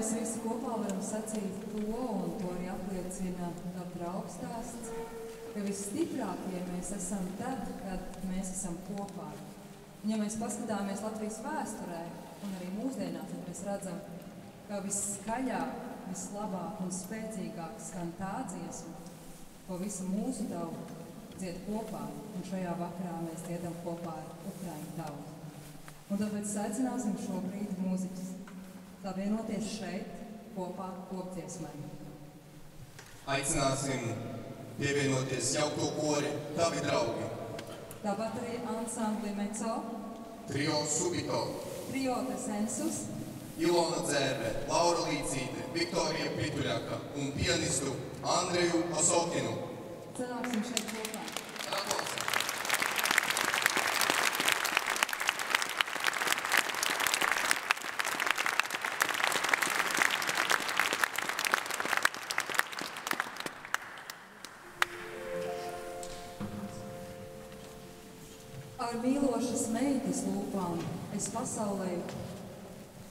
mēs visi kopā varam sacīt to, un to arī apliecina draugs stāsts, ka visstiprākie mēs esam tad, kad mēs esam kopā. Un ja mēs paskatāmies Latvijas vēsturē, un arī mūsdienās, tad mēs redzam, ka viskaļāk, vislabāk un spēcīgāk skan tā dziesma, ko visu mūsu tautu dzied kopā, un šajā vakarā mēs dziedam kopā ar Ukraiņu tautu. Un tāpēc aicināsim šobrīd mūziķus savienoties šeit kopā kopdziesmai. Aicināsim pievienoties jaukto kori Tavi draugi. Tāpat arī ansambli Meco, Trio Subito, Trio de Sensus, Ilona Dzērve, Laura Līcīte, Viktorija Pituļaka un pianistu Andreju Osokinu. sanāksim šeit kopā. Aplausi! Ar mīlošas meitas lūpām es pasaulē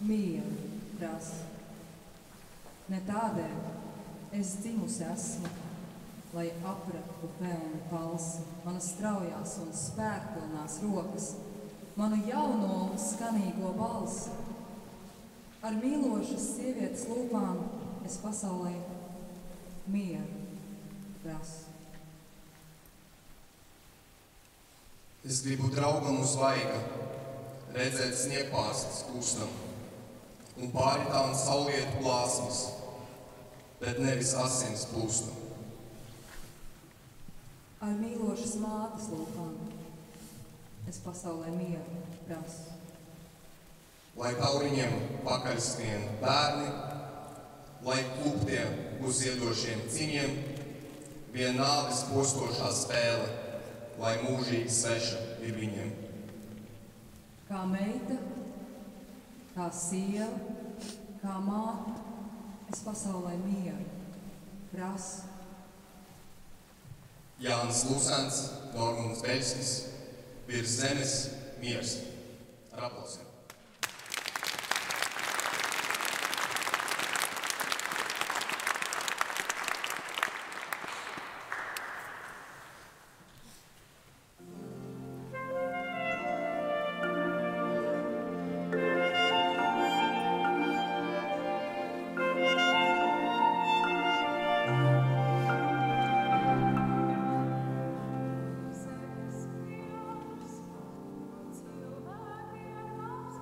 mieru prasu. Ne tādēļ es dzimusi esmu, lai apraktu pelnu palsi, manas straujās un spēkpilnās rokas, manu jauno un skanīgo balsi. Ar mīlošas sievietes lūpām es pasaulē mieru prasu. Es gribu draugam uz vaiga, redzēt sniegpārstas kūstam un pāri tām saulietu plāsmas, bet nevis asins plūstam. Ar mīlošas mātes lūpām es pasaulē mieru prasu. Lai tauriņiem pakaļ skrien bērni, lai kluptie uz ziedošiem ciņiem, vien nāves postošā spēle, lai mūžīgi sveša ir viņiem. Kā meita, kā sieva, kā māte, es pasaulē mieru prasu. Jānis Lusens, Normons Beļskis, virs zemes miers. Ar aplausiem. Cilvēkiem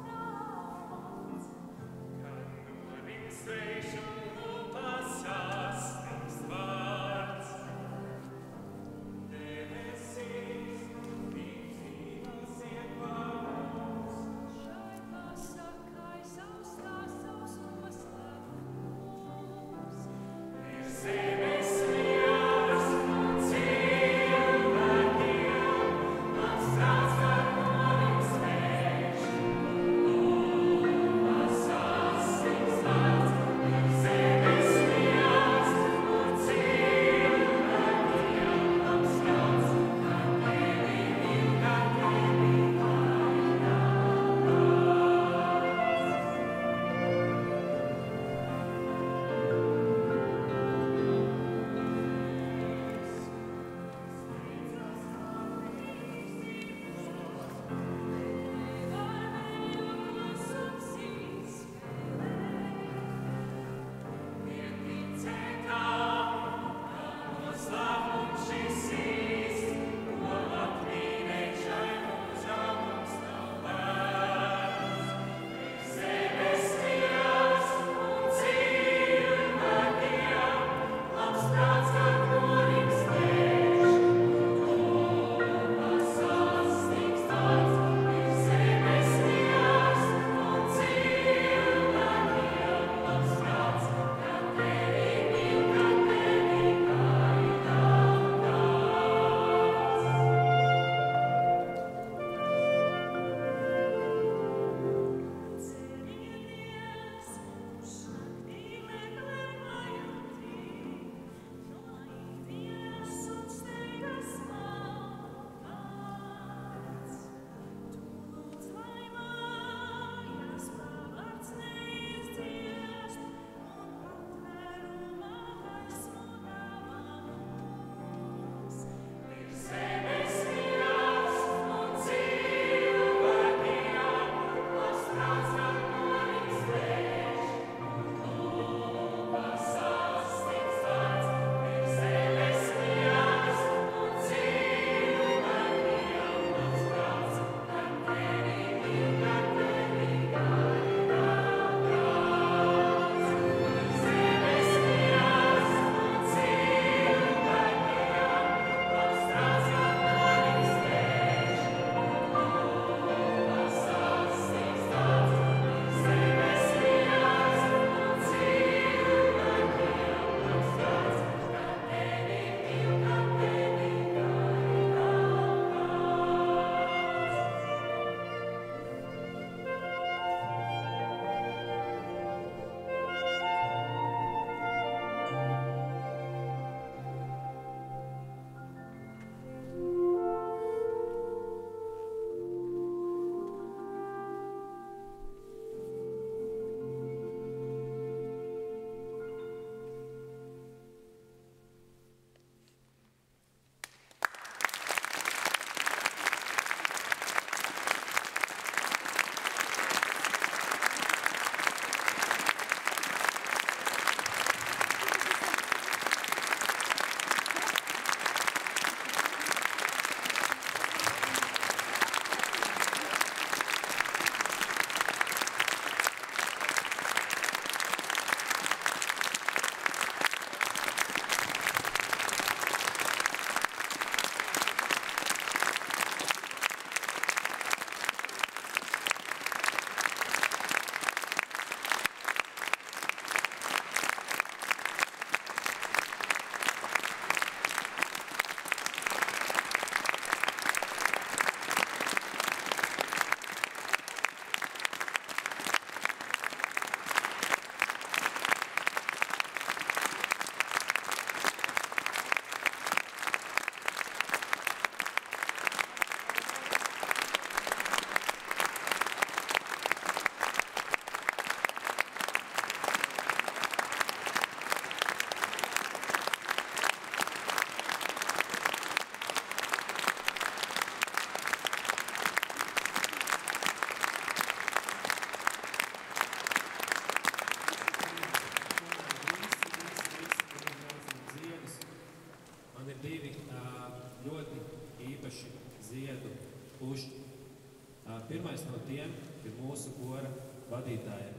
mūsu kora vadītājiem.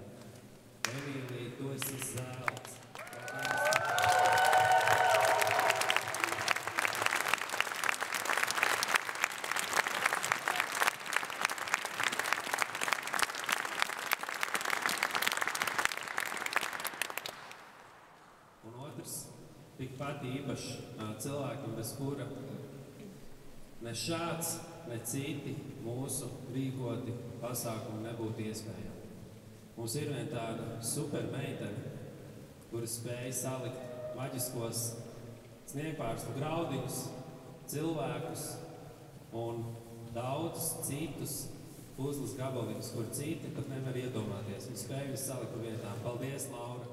Emīlija, tu esi zelts. Un otrs, tikpat īpašs cilvēkam, bez kura ne šāds, ne citi mūsu rīkoti pasākumi nebūtu iespējami. Mums ir vien tāda super meitene, kura spēja salikt maģiskos sniegpārstu graudiņus, cilvēkus un daudzus citus puzles gabaliņus, kur citi pat nevar iedomāties. Viņi spēja visu salikt pa vietām. Paldies, Laura!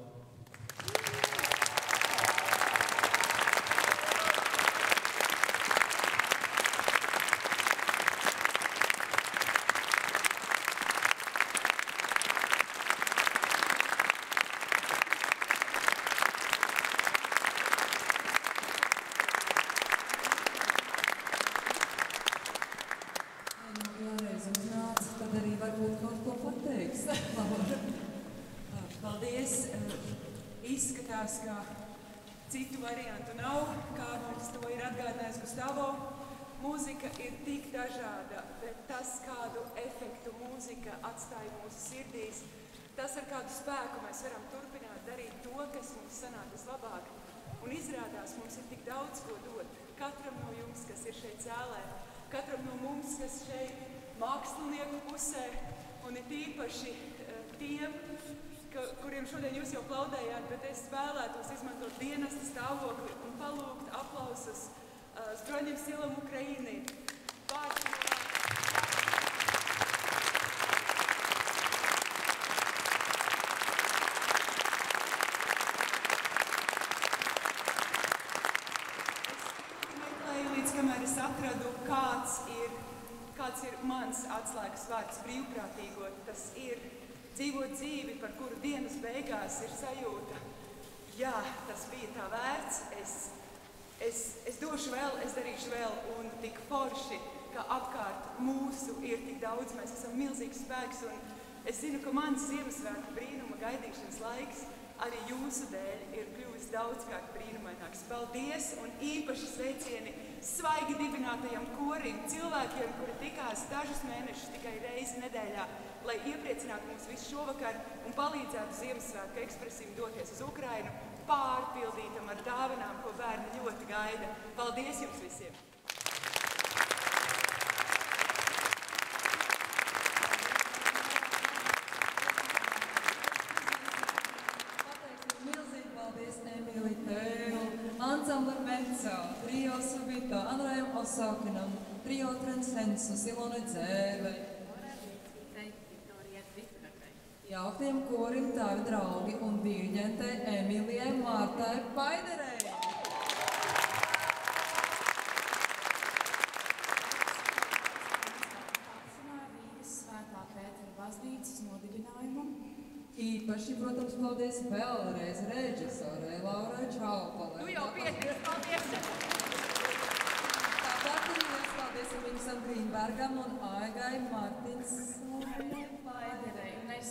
Izskatās, ka citu variantu nav, kā mums to ir atgādinājis Gustavo. Mūzika ir tik dažāda, bet tas, kādu efektu mūzika atstāja mūsu sirdīs, tas, ar kādu spēku mēs varam turpināt darīt to, kas mums sanāk vislabāk. Un izrādās, mums ir tik daudz ko dot. Katram no jums, kas ir šeit zālē, katram no mums, kas šeit mākslinieku pusē, un ir īpaši tiem, kuriem šodien jūs jau plaudējāt, bet es vēlētos izmantot dienesta stāvokli un palūgt aplausus Zbrojnim silam Ukraini. Es meklēju, līdz kamēr es atradu, kāds ir mans atslēgas vārds brīvprātīgo. Tas ir dzīvot dzīvi, par kuru dienas beigās ir sajūta. Jā, tas bija tā vērts, es došu vēl, es darīšu vēl, un tik forši, ka apkārt mūsu ir tik daudz, mēs esam milzīgs spēks, un es zinu, ka mans Ziemassvētku brīnuma gaidīšanas laiks arī jūsu dēļ ir kļuvis daudzkārt brīnumaināks. Paldies un īpaši sveicieni svaigi dibinātajam korim, cilvēkiem, kuri tikās dažus mēnešus tikai reizi nedēļā, lai iepriecinātu mūs visu šovakar un palīdzētu Ziemassvētku ekspresim doties uz Ukrainu, pārpildītam ar dāvinām, ko bērni ļoti gaida. Paldies jums visiem! Milzīgi paldies Emīlija Tēlu, ansamblim Meco, trio Subito, Andrejam Osaukinam, trio Transcensus, Ilonai Dzērvei. Jauktiem korim tavi draugi un diriģentei Emilijai Mārtai Paiderei. Rīgas Svētā Pētera baznīcas nodibinājumu. Īpaši, protams, paldies vēlreiz režisorei Laurai Čaupalei. Nu jau pietiek, paldies! Tāpat arī liels paldies Vinsam Grīnbergam un Aigai Martinsonai Paiderei. Un es,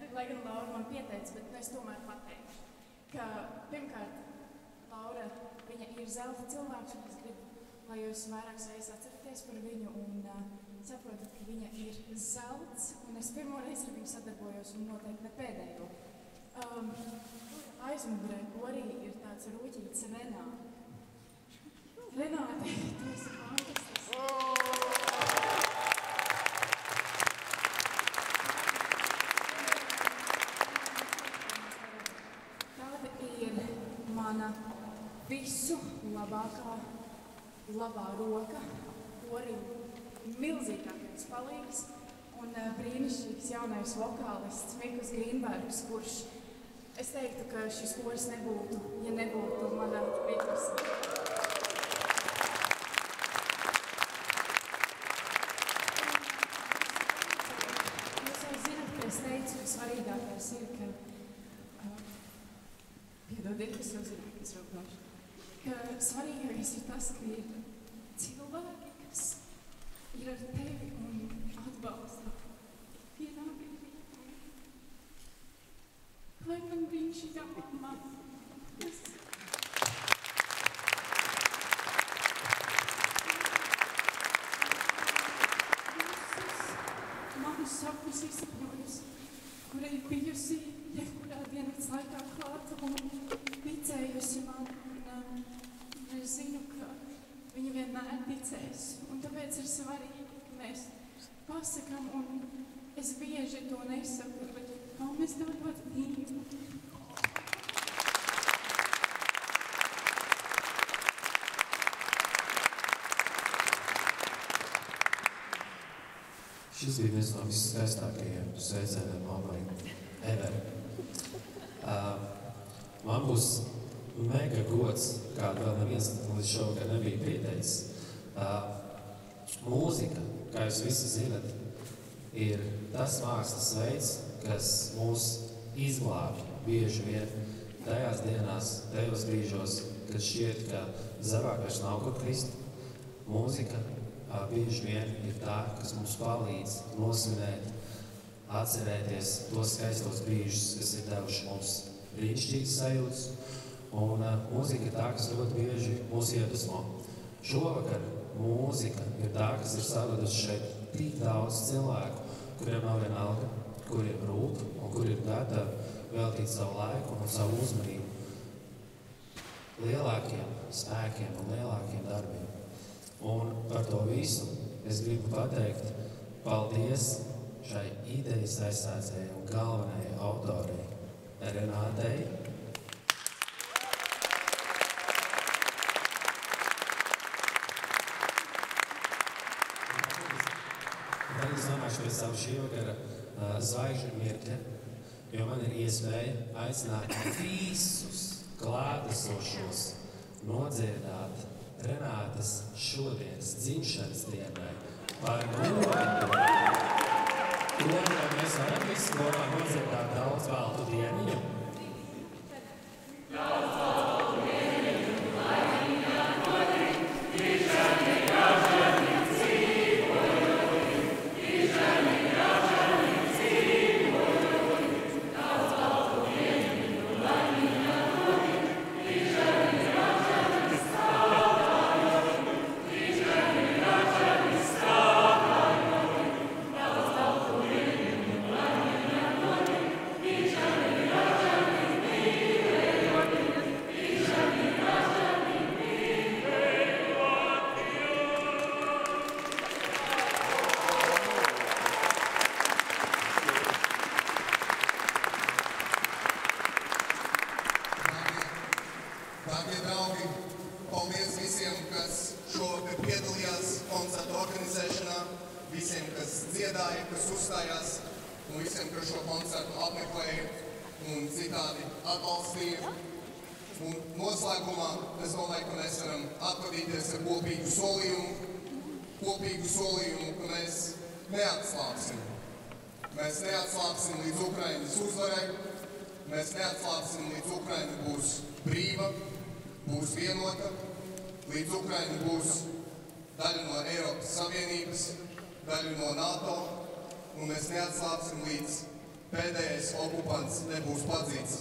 lai gan Laura man pieteica, bet es tomēr pateikšu, ka pirmkārt, Laura, viņa ir zelta cilvēks, un es gribu, lai jūs vairākas reizes atceraties par viņu un saprotat, ka viņa ir zelts, un es pirmo reizi ar viņu sadarbojos un noteikti ne pēdējo. Aizmugurē korī ir tāds rūķīts Renāte. Renāte, tu esi fantastisks. Tāda ir mana visu labā roka, korim milzīgākais palīgs un brīnišķīgs jaunais vokālists Mikus Grīnbergs, kurš es teiktu, ka šis koris nebūtu, ja nebūtu mana Mikus. Jūs jau zināt, ka es teicu, ka svarīgākais ir, ka piedodiet, es jau zinu, ka es rūpnošu. Ka svarīgākais ir tas, ka ir cilvēki, kas ir ar tevi un atbalsta. Pienākumi. brīnišķīgā mamma. Manu sapnis izsapņojusi, kura ir bijusi jebkurā dienas laikā klāta un ticējusi man. Un es zinu, ka viņa vienmēr ticēs. Un tāpēc ir svarīgi, ka mēs pasakām, un es bieži to nesaku, bet mamma, es tev ļoti mīlu. Šis bija viens no visskaistākajiem sveicieniem mammai ever. Man būs mega gods, kādu vēl neviens līdz šovakar nebija pieteicis. Mūzika, kā jūs visi zinat, ir tas mākslas veids, kas mūs izglābj bieži vien tajās dienās, tajos brīžos, kad šķiet, ka zemāk vairs nav kur krist. Mūzika bieži vien ir tā, kas mums palīdz nosvinēt, atcerēties tos skaistos brīžus, kas ir devuši mums brīnišķīgas sajūtas. Un mūzika ir tā, kas ļoti bieži mūs iedvesmo. Šovakar mūzika ir tā, kas ir savadusi šeit tik daudz cilvēku, kuriem nav vienalga, kuriem rūp un kuri ir gatavi veltīt savu laiku un savu uzmanību lielākiem spēkiem un lielākiem darbiem. Un par to visu es gribu pateikt paldies šai idejas aizsācējai un galvenajai autorei Renātei. Tad es domāšu pēc savu šī vakara zvaigžņu mirkļa, jo man ir iespēja aicināt visus klātesošos nodziedāt Renātes šodienas dzimšanas dienai par godu. To, ka mēs varam visi kopā nodziedāt daudz baltu dieniņu. Dārgie draugi, paldies visiem, kas šovakar piedalījās koncertu organizēšanā, visiem, kas dziedāja, kas uzstājās, un visiem, kas šo koncertu apmeklēja un citādi atbalstīja. Un noslēgumā es domāju, ka mēs varam atvadīties ar kopīgu solījumu, ka mēs neatslāpsim. Mēs neatslāpsim līdz Ukrainas uzvarai, mēs neatslāpsim līdz Ukraina būs brīva, būs vienota, līdz Ukraina būs daļa no Eiropas Savienības, daļa no NATO, un mēs neatslāpsim līdz pēdējais okupants nebūs padzīts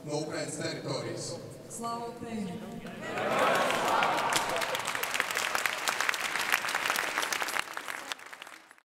no Ukrainas teritorijas. Slava Ukraini!